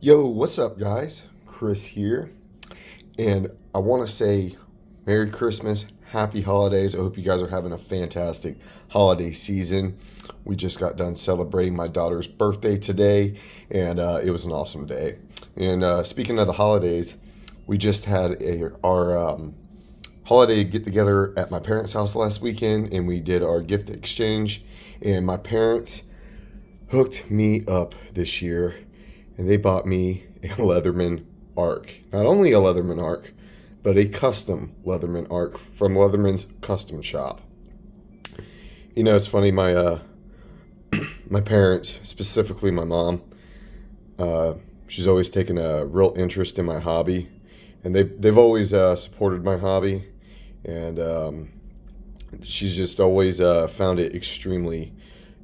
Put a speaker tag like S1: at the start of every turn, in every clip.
S1: Yo, what's up, guys? Chris here, and I want to say Merry Christmas, Happy Holidays. I hope you guys are having a fantastic holiday season. We just got done celebrating my daughter's birthday today, and it was an awesome day. And speaking of the holidays, we just had our holiday get together at my parents' house last weekend, and we did our gift exchange. And my parents hooked me up this year, and they bought me a Leatherman Arc. Not only a Leatherman Arc, but a custom Leatherman Arc from Leatherman's Custom Shop. You know, it's funny. My parents, specifically my mom, she's always taken a real interest in my hobby, and they've always supported my hobby, and she's just always found it extremely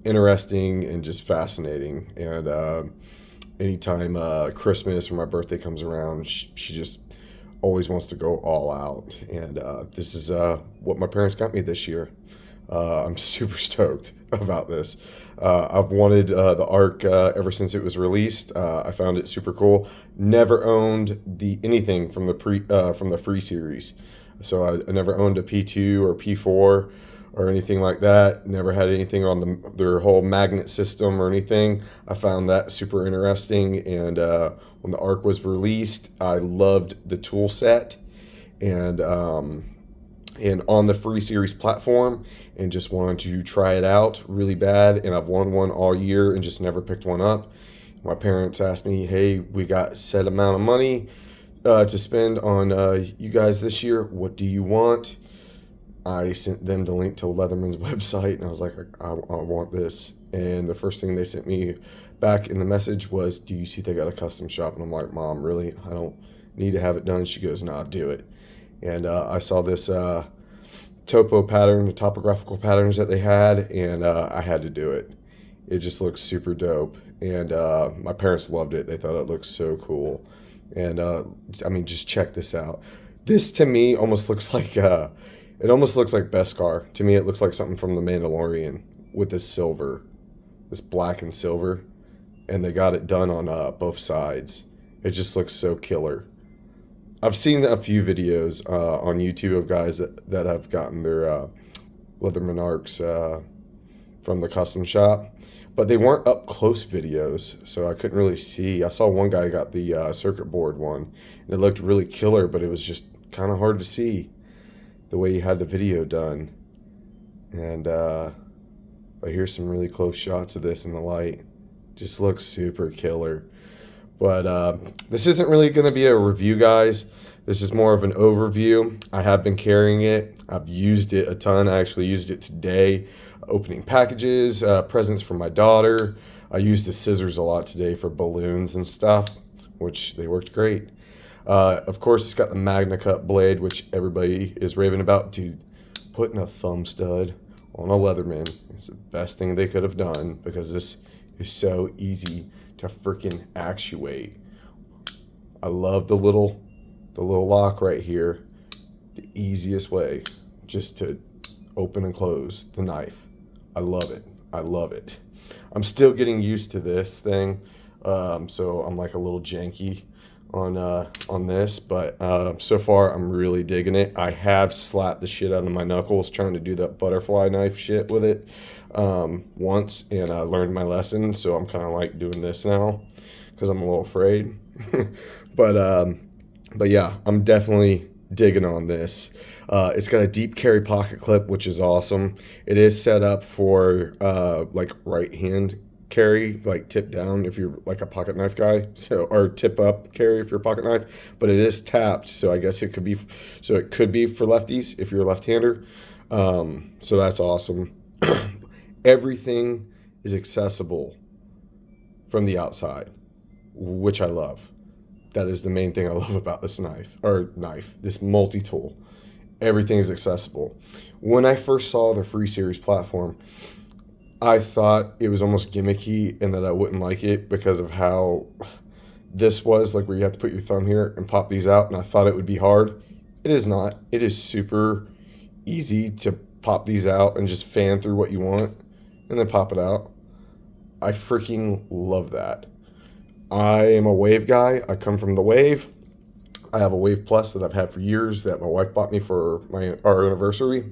S1: interesting and just fascinating. And anytime Christmas or my birthday comes around, she just always wants to go all out. And this is what my parents got me this year. I'm super stoked about this. I've wanted the Arc ever since it was released. I found it super cool. Never owned the anything from the free series, so I never owned a P2 or P4 or anything like that. Never had anything on their whole magnet system or anything. I found that super interesting. And when the Arc was released, I loved the tool set, and on the free series platform, and just wanted to try it out really bad. And I've wanted one all year and just never picked one up. My parents asked me, "Hey, we got set amount of money to spend on you guys this year. What do you want?" I sent them the link to Leatherman's website, and I was like, I want this. And the first thing they sent me back in the message was, "Do you see they got a custom shop?" And I'm like, "Mom, really? I don't need to have it done." She goes, "Nah, do it." And I saw this topo pattern, the topographical patterns that they had, and I had to do it. It just looks super dope. And my parents loved it. They thought it looked so cool. And I mean, just check this out. This to me almost looks like it almost looks like Beskar. To me, it looks like something from The Mandalorian with this silver, this black and silver, and they got it done on both sides. It just looks so killer. I've seen a few videos on YouTube of guys that have gotten their Leatherman Arcs from the custom shop, but they weren't up close videos, so I couldn't really see. I saw one guy got the circuit board one, and it looked really killer, but it was just kind of hard to see the way he had the video done. And but here's some really close shots of this in the light. Just looks super killer. But this isn't really going to be a review, guys. This is more of an overview. I have been carrying it. I've used it a ton. I actually used it today, opening packages, presents for my daughter. I used the scissors a lot today for balloons and stuff, which they worked great. Of course, it's got the Magna Cut blade, which everybody is raving about. Dude, putting a thumb stud on a Leatherman is the best thing they could have done, because this is so easy to freaking actuate. I love the little lock right here. The easiest way just to open and close the knife. I love it. I love it. I'm still getting used to this thing, so I'm like a little janky on this, but so far I'm really digging it. I have slapped the shit out of my knuckles trying to do that butterfly knife shit with it once, and I learned my lesson, so I'm kind of like doing this now because I'm a little afraid. But yeah, I'm definitely digging on this. It's got a deep carry pocket clip, which is awesome. It is set up for like right hand carry, like tip down if you're like a pocket knife guy, so, or tip up carry if you're a pocket knife, but it is tapped, so I guess it could be for lefties if you're a left-hander. So that's awesome. Everything is accessible from the outside, which I love. That is the main thing I love about this this multi-tool. Everything is accessible. When I first saw the free series platform, I thought it was almost gimmicky and that I wouldn't like it because of how this was, like where you have to put your thumb here and pop these out, and I thought it would be hard. It is not. It is super easy to pop these out and just fan through what you want and then pop it out. I freaking love that. I am a Wave guy. I come from the Wave. I have a Wave Plus that I've had for years that my wife bought me for our anniversary,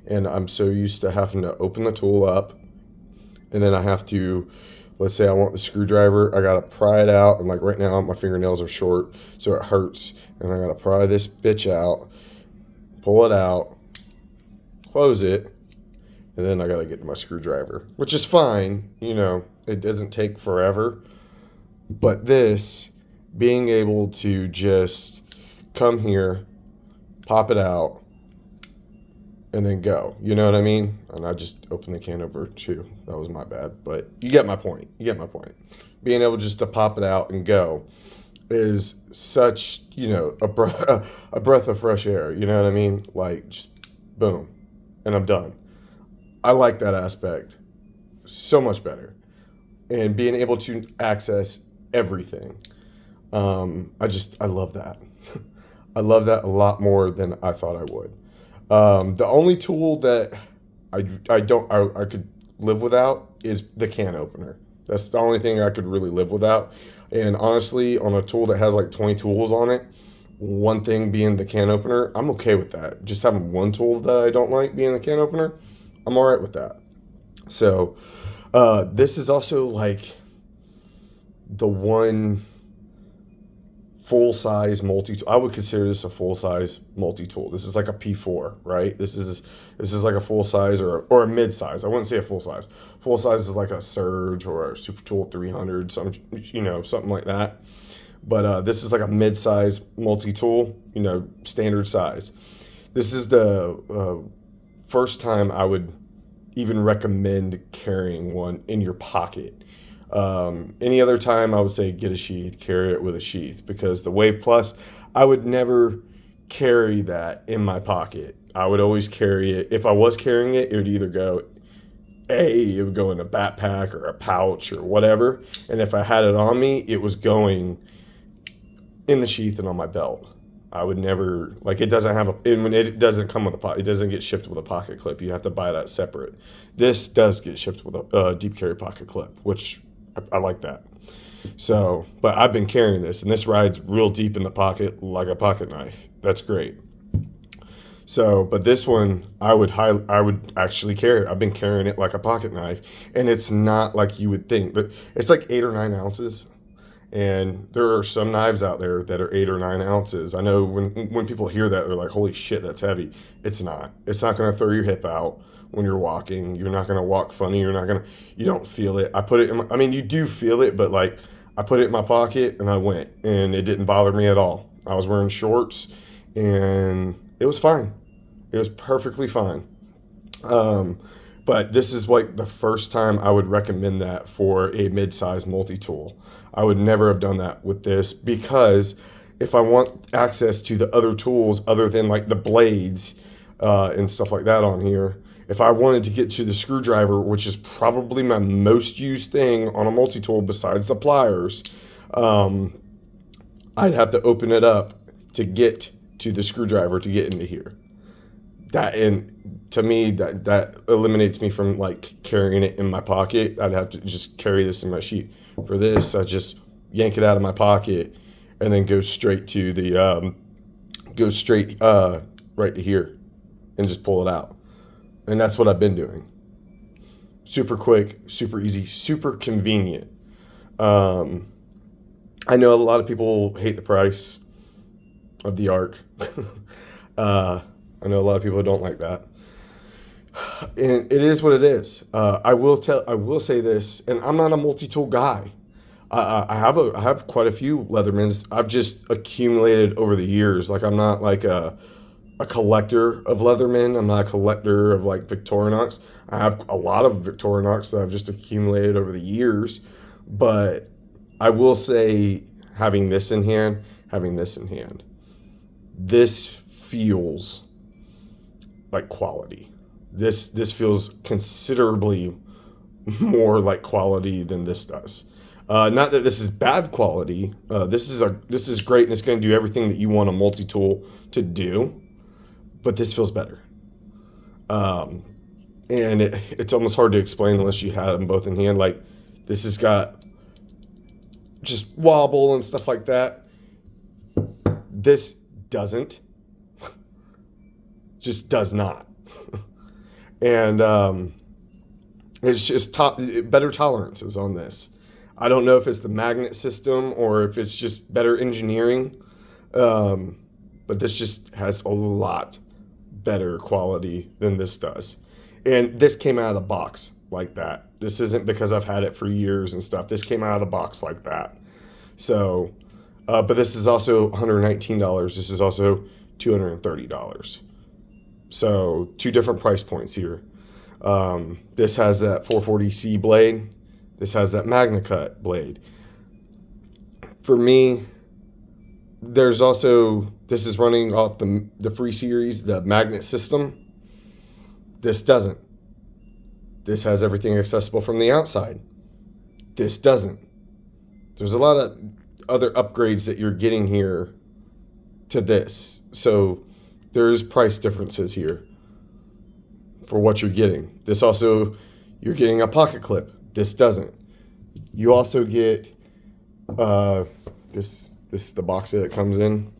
S1: and I'm so used to having to open the tool up, and then I have to, let's say I want the screwdriver, I gotta pry it out, and like right now my fingernails are short, so it hurts, and I gotta pry this bitch out, pull it out, close it, and then I gotta get to my screwdriver, which is fine, it doesn't take forever. But this, being able to just come here, pop it out, and then go. You know what I mean? And I just opened the can over too. That was my bad. But you get my point. Being able just to pop it out and go is such, a breath of fresh air. You know what I mean? Like, just boom, and I'm done. I like that aspect so much better. And being able to access everything. I love that. I love that a lot more than I thought I would. The only tool that I could live without is the can opener. That's the only thing I could really live without. And honestly, on a tool that has like 20 tools on it, one thing being the can opener, I'm okay with that. Just having one tool that I don't like being the can opener, I'm all right with that. So, this is also like the one full-size multi-tool. I would consider this a full-size multi-tool. This is like a P4, right? This is like a full-size or a mid-size. I wouldn't say a full-size. Full-size is like a Surge or a Super Tool 300, something like that. But this is like a mid-size multi-tool, standard size. This is the first time I would even recommend carrying one in your pocket. Any other time I would say get a sheath, carry it with a sheath, because the Wave Plus, I would never carry that in my pocket. I would always carry it. If I was carrying it, it would either go, it would go in a backpack or a pouch or whatever. And if I had it on me, it was going in the sheath and on my belt. I would never, like, it doesn't have it doesn't come with a pocket. It doesn't get shipped with a pocket clip. You have to buy that separate. This does get shipped with a deep carry pocket clip, which I like that. So, but I've been carrying this, and this rides real deep in the pocket like a pocket knife. That's great. So, but this one, I would actually carry it. I've been carrying it like a pocket knife, and it's not like you would think. But it's like 8 or 9 ounces, and there are some knives out there that are 8 or 9 ounces. I know when people hear that, they're like, "Holy shit, that's heavy." It's not. It's not going to throw your hip out when you're walking. You're not going to walk funny. You don't feel it. I put it in you do feel it, but like I put it in my pocket and I went, and it didn't bother me at all. I was wearing shorts and it was fine. It was perfectly fine. But this is like the first time I would recommend that for a mid-size multi-tool. I would never have done that with this, because if I want access to the other tools other than like the blades and stuff like that on here, if I wanted to get to the screwdriver, which is probably my most used thing on a multi-tool besides the pliers, I'd have to open it up to get to the screwdriver to get into here. And to me, that eliminates me from like carrying it in my pocket. I'd have to just carry this in my sheath. For this, I just yank it out of my pocket and then go straight to the right to here and just pull it out. And that's what I've been doing. Super quick, super easy, super convenient. I know a lot of people hate the price of the Arc. I know a lot of people don't like that. And it is what it is. I will say this, and I'm not a multi-tool guy. I have quite a few Leathermans. I've just accumulated over the years. Like, I'm not like a collector of Leatherman. I'm not a collector of like Victorinox. I have a lot of Victorinox that I've just accumulated over the years. But I will say, having this in hand, this feels like quality. This feels considerably more like quality than this does. Not that this is bad quality. This is great, and it's going to do everything that you want a multi-tool to do. But this feels better. And it's almost hard to explain unless you had them both in hand. Like, this has got just wobble and stuff like that. This doesn't. Just does not. And it's just better tolerances on this. I don't know if it's the magnet system or if it's just better engineering, but this just has a lot better quality than this does. And this came out of the box like that. This isn't because I've had it for years and stuff. This came out of the box like that. So, but this is also $119. This is also $230. So 2 different price points here. This has that 440C blade. This has that MagnaCut blade. For me, there's also, this is running off the free series, the magnet system. This doesn't. This has everything accessible from the outside. This doesn't. There's a lot of other upgrades that you're getting here to this. So there's price differences here for what you're getting. This also, you're getting a pocket clip. This doesn't. You also get this is the box that it comes in.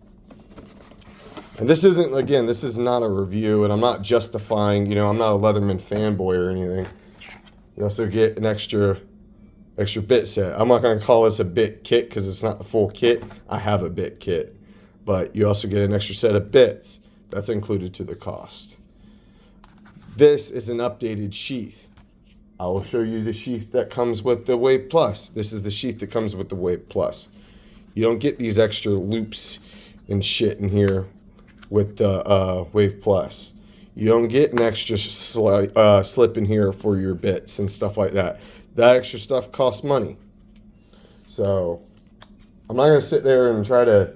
S1: And this isn't, again, this is not a review, and I'm not justifying, I'm not a Leatherman fanboy or anything. You also get an extra bit set. I'm not going to call this a bit kit because it's not the full kit. I have a bit kit. But you also get an extra set of bits. That's included to the cost. This is an updated sheath. I will show you the sheath that comes with the Wave Plus. This is the sheath that comes with the Wave Plus. You don't get these extra loops and shit in here with the Wave Plus. You don't get an extra slip in here for your bits and stuff like that. That extra stuff costs money. So I'm not going to sit there and try to,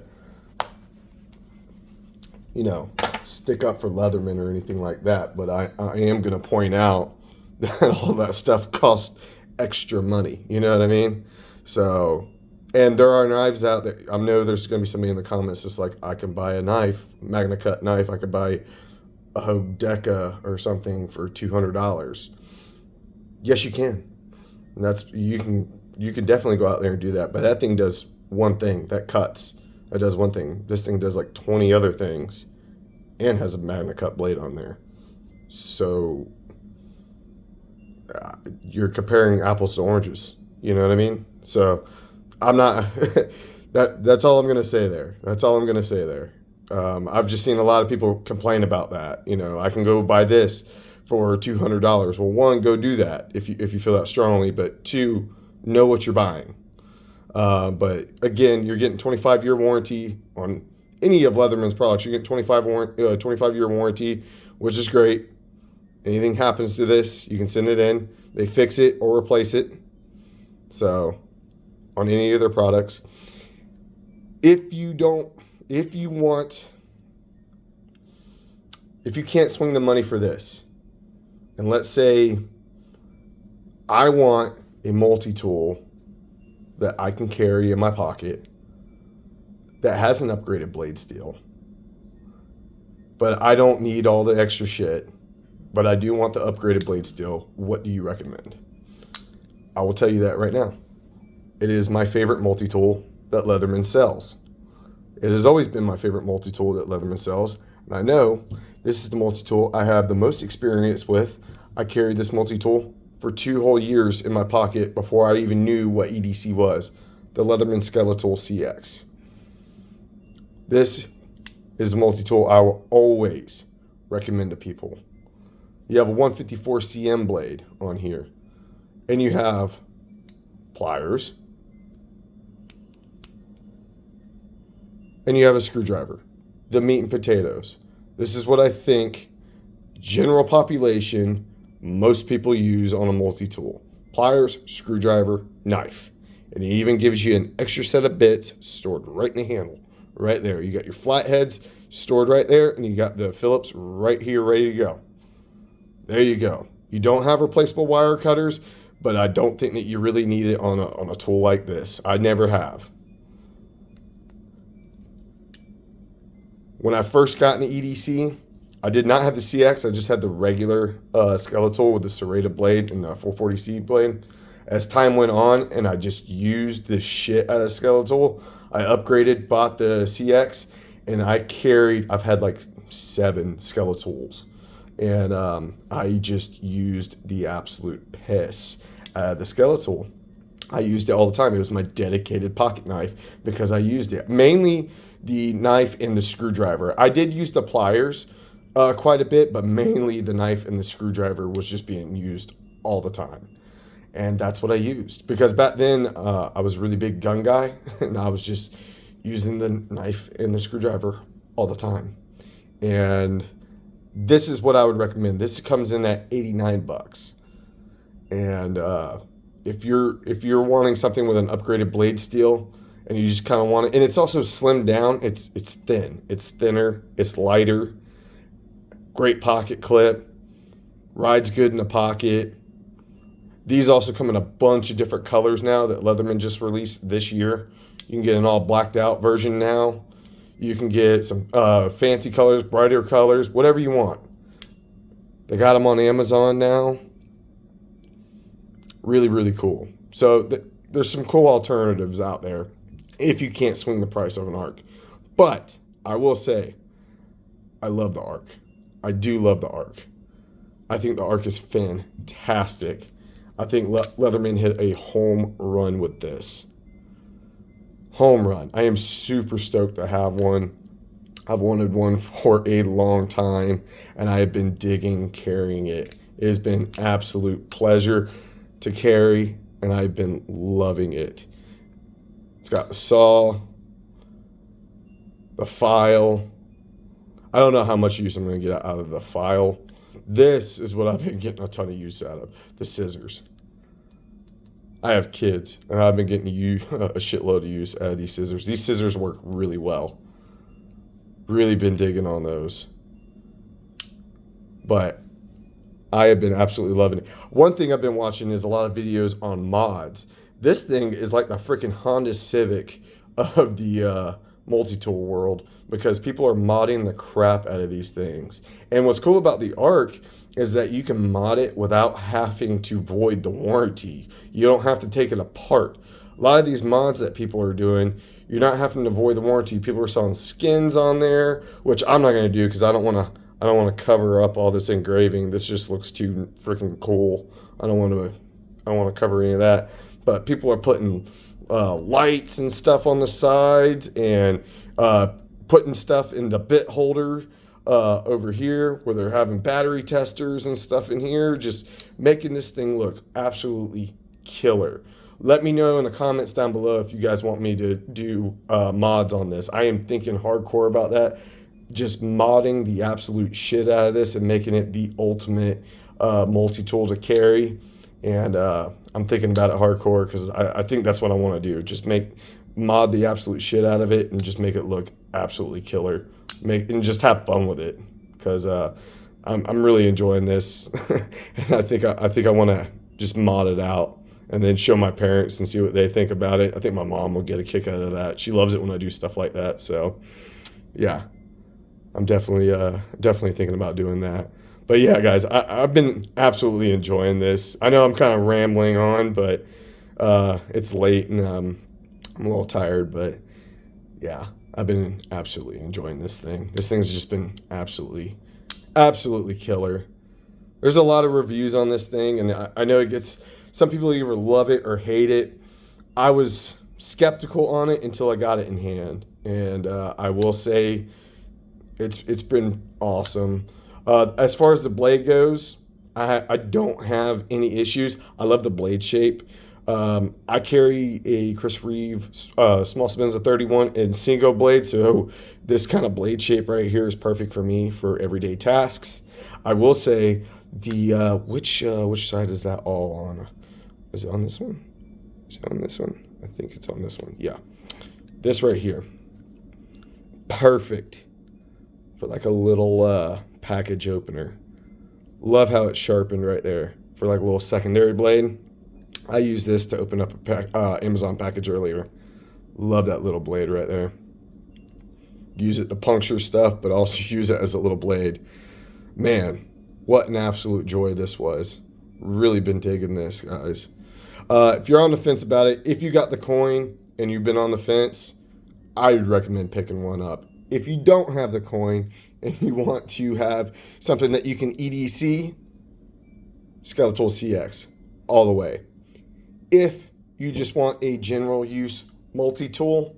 S1: stick up for Leatherman or anything like that. But I am going to point out that all that stuff costs extra money. You know what I mean? So, and there are knives out there. I know there's going to be somebody in the comments that's like, I can buy a knife, MagnaCut knife. I could buy a Hodeca or something for $200. Yes, you can. And that's, you can definitely go out there and do that. But that thing does one thing. That cuts. That does one thing. This thing does like 20 other things and has a MagnaCut blade on there. So you're comparing apples to oranges. You know what I mean? So I'm not, that's all I'm going to say there. That's all I'm going to say there. I've just seen a lot of people complain about that. I can go buy this for $200. Well, one, go do that if you feel that strongly, but two, know what you're buying. But again, you're getting 25-year warranty on any of Leatherman's products. You're getting 25-year warranty, which is great. Anything happens to this, you can send it in. They fix it or replace it. So on any of their products. If you can't swing the money for this, and let's say I want a multi-tool that I can carry in my pocket that has an upgraded blade steel, but I don't need all the extra shit, but I do want the upgraded blade steel, what do you recommend? I will tell you that right now. It is my favorite multi-tool that Leatherman sells. It has always been my favorite multi-tool that Leatherman sells. And I know this is the multi-tool I have the most experience with. I carried this multi-tool for 2 whole years in my pocket before I even knew what EDC was. The Leatherman Skeletal CX. This is a multi-tool I will always recommend to people. You have a 154 cm blade on here. And you have pliers. And you have a screwdriver, the meat and potatoes. This is what I think general population, most people use on a multi-tool. Pliers, screwdriver, knife. And it even gives you an extra set of bits stored right in the handle, right there. You got your flatheads stored right there, and you got the Phillips right here ready to go. There you go. You don't have replaceable wire cutters, but I don't think that you really need it on a tool like this. I never have. When I first got into EDC, I did not have the CX. I just had the regular skeletal with the serrated blade and the 440C blade. as time went on and I just used the shit out of the skeletal, I upgraded, bought the CX, and I've had like 7 skeletals. And I just used the absolute piss out of the skeletal. I used it all the time. It was my dedicated pocket knife because I used it. Mainly the knife and the screwdriver. I did use the pliers quite a bit, but mainly the knife and the screwdriver was just being used all the time. And that's what I used. Because back then, I was a really big gun guy, and I was just using the knife and the screwdriver all the time. And this is what I would recommend. This comes in at $89. And if you're wanting something with an upgraded blade steel and you just kind of want it, and it's also slimmed down, it's thin, it's thinner, it's lighter, great pocket clip, rides good in the pocket. These also come in a bunch of different colors now that Leatherman just released this year. You can get an all blacked out version now. You can get some fancy colors, brighter colors, whatever you want. They got them on Amazon now. Really, really cool. So there's some cool alternatives out there if you can't swing the price of an Arc. But I will say, I love the Arc. I do love the Arc. I think the Arc is fantastic. I think Leatherman hit a home run with this. Home run. I am super stoked to have one. I've wanted one for a long time, and I have been digging carrying it. It has been absolute pleasure to carry, and I've been loving it. It's got the saw, the file. I don't know how much use I'm going to get out of the file. This is what I've been getting a ton of use out of, the scissors. I have kids, and I've been getting a shitload of use out of these scissors. These scissors work really well. Really been digging on those. But I have been absolutely loving it. One thing I've been watching is a lot of videos on mods. This thing is like the freaking Honda Civic of the multi-tool world because people are modding the crap out of these things. And what's cool about the Arc is that you can mod it without having to void the warranty. You don't have to take it apart. A lot of these mods that people are doing, you're not having to void the warranty. People are selling skins on there, which I'm not going to do because I don't want to cover up all this engraving. This just looks too freaking cool. I don't want to cover any of that. But people are putting lights and stuff on the sides and putting stuff in the bit holder over here where they're having battery testers and stuff in here, just making this thing look absolutely killer. Let me know in the comments down below if you guys want me to do mods on this. I am thinking hardcore about that. Just modding the absolute shit out of this and making it the ultimate multi-tool to carry. And I'm thinking about it hardcore because I think that's what I want to do. Just mod the absolute shit out of it and just make it look absolutely killer. And just have fun with it because I'm really enjoying this. And I think I want to just mod it out and then show my parents and see what they think about it. I think my mom will get a kick out of that. She loves it when I do stuff like that. So yeah, I'm definitely thinking about doing that. But yeah, guys, I've been absolutely enjoying this. I know I'm kind of rambling on, but it's late and I'm a little tired. But yeah, I've been absolutely enjoying this thing. This thing's just been absolutely killer. There's a lot of reviews on this thing, and I know it gets some people either love it or hate it. I was skeptical on it until I got it in hand, and I will say it's been awesome. As far as the blade goes, I don't have any issues. I love the blade shape. I carry a Chris Reeve Small Spins of 31 in single blade, so this kind of blade shape right here is perfect for me for everyday tasks. I will say the which side is that all on? Is it on this one? Is it on this one? I think it's on this one. Yeah, this right here, perfect for like a little package opener. Love how it's sharpened right there for like a little secondary blade. I used this to open up a Amazon package earlier. Love that little blade right there. Use it to puncture stuff, but also use it as a little blade. Man, what an absolute joy this was. Really been digging this, guys. If you're on the fence about it, if you got the coin and you've been on the fence, I would recommend picking one up. If you don't have the coin and you want to have something that you can EDC, Skeletal CX all the way. If you just want a general use multi-tool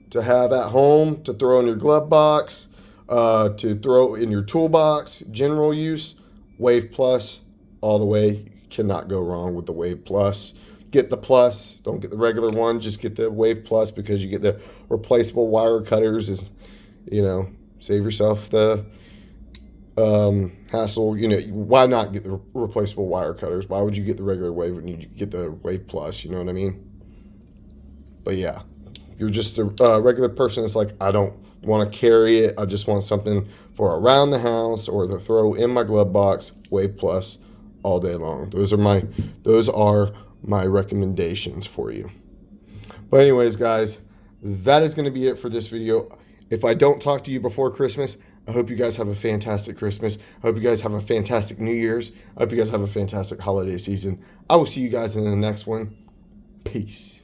S1: to have at home, to throw in your glove box, to throw in your toolbox, general use, Wave Plus all the way. You cannot go wrong with the Wave Plus. Get the Plus. Don't get the regular one. Just get the Wave Plus because you get the replaceable wire cutters. Is, save yourself the hassle. Why not get the replaceable wire cutters? Why would you get the regular Wave when you get the Wave Plus? You know what I mean? But yeah, if you're just a regular person that's like, I don't want to carry it. I just want something for around the house or to throw in my glove box. Wave Plus all day long. Those are my recommendations for you. But anyways, guys, that is going to be it for this video. If I don't talk to you before Christmas, I hope you guys have a fantastic Christmas. I hope you guys have a fantastic New Year's. I hope you guys have a fantastic holiday season. I will see you guys in the next one. Peace.